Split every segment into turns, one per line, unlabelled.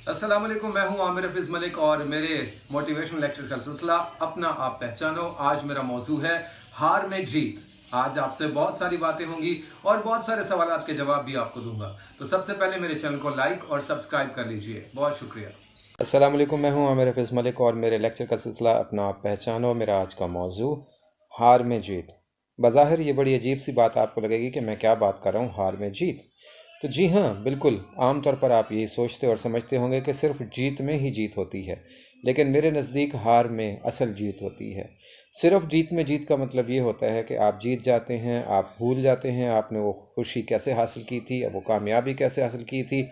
अस्सलाम वालेकुम, मैं हूं आमिर हफीज मलिक और मेरे मोटिवेशनल लेक्चर का सिलसिला अपना आप पहचानो। आज मेरा मौजू है हार में जीत। आज आपसे बहुत सारी बातें होंगी और बहुत सारे सवालात के जवाब भी आपको दूंगा। तो सबसे पहले मेरे चैनल को लाइक और सब्सक्राइब कर लीजिए। बहुत शुक्रिया।
अस्सलाम वालेकुम, मैं हूं आमिर हफीज़ मलिक और मेरे लेक्चर का सिलसिला अपना आप पहचानो। मेरा आज का मौजू हार में जीत। बज़ाहिर ये बड़ी अजीब सी बात आपको लगेगी कि मैं क्या बात कर रहा हूँ, हार में जीत। तो जी हाँ, बिल्कुल आम तौर पर आप यही सोचते और समझते होंगे कि सिर्फ जीत में ही जीत होती है, लेकिन मेरे नज़दीक हार में असल जीत होती है। सिर्फ जीत में जीत का मतलब ये होता है कि आप जीत जाते हैं, आप भूल जाते हैं आपने वो खुशी कैसे हासिल की थी, अब वो कामयाबी कैसे हासिल की थी।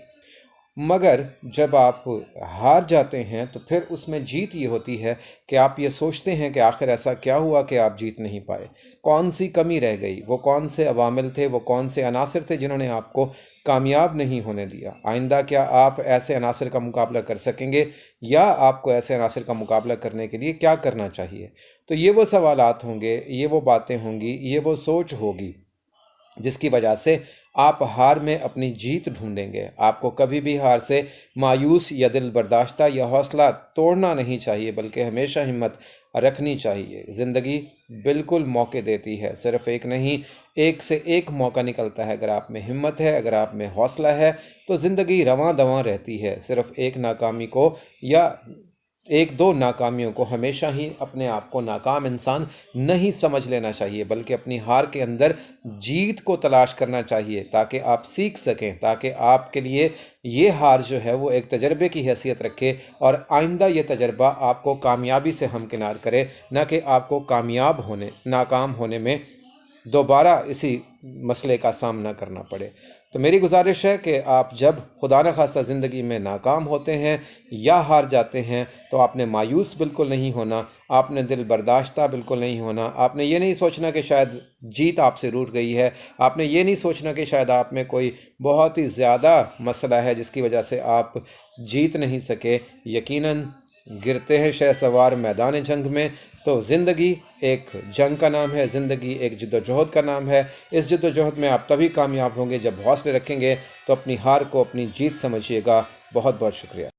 मगर जब आप हार जाते हैं तो फिर उसमें जीत ये होती है कि आप ये सोचते हैं कि आखिर ऐसा क्या हुआ कि आप जीत नहीं पाए, कौन सी कमी रह गई, वो कौन से अवामिल थे, वो कौन से अनासर थे जिन्होंने आपको कामयाब नहीं होने दिया। आइंदा क्या आप ऐसे अनासर का मुकाबला कर सकेंगे, या आपको ऐसे अनासर का मुकाबला करने के लिए क्या करना चाहिए। तो ये वो सवालात होंगे, ये वो बातें होंगी, ये वो सोच होगी जिसकी वजह से आप हार में अपनी जीत ढूंढेंगे। आपको कभी भी हार से मायूस या दिल बर्दाश्ता या हौसला तोड़ना नहीं चाहिए, बल्कि हमेशा हिम्मत रखनी चाहिए। ज़िंदगी बिल्कुल मौके देती है, सिर्फ एक नहीं, एक से एक मौका निकलता है। अगर आप में हिम्मत है, अगर आप में हौसला है, तो ज़िंदगी रवां दवां रहती है। सिर्फ एक नाकामी को या एक दो नाकामियों को हमेशा ही अपने आप को नाकाम इंसान नहीं समझ लेना चाहिए, बल्कि अपनी हार के अंदर जीत को तलाश करना चाहिए, ताकि आप सीख सकें, ताकि आपके लिए ये हार जो है वो एक तजर्बे की हैसियत रखे और आइंदा ये तजर्बा आपको कामयाबी से हमकिनार करे, ना कि आपको नाकाम होने में दोबारा इसी मसले का सामना करना पड़े। तो मेरी गुजारिश है कि आप जब खुदा न खास्ता ज़िंदगी में नाकाम होते हैं या हार जाते हैं, तो आपने मायूस बिल्कुल नहीं होना, आपने दिल बर्दाश्ता बिल्कुल नहीं होना। आपने ये नहीं सोचना कि शायद जीत आपसे रूठ गई है, आपने ये नहीं सोचना कि शायद आप में कोई बहुत ही ज़्यादा मसला है जिसकी वजह से आप जीत नहीं सके। यकीनन गिरते हैं शहसवार मैदान जंग में। तो ज़िंदगी एक जंग का नाम है, ज़िंदगी एक जद्दोजहद का नाम है। इस जद्दोजहद में आप तभी कामयाब होंगे जब हौसले रखेंगे। तो अपनी हार को अपनी जीत समझिएगा। बहुत बहुत शुक्रिया।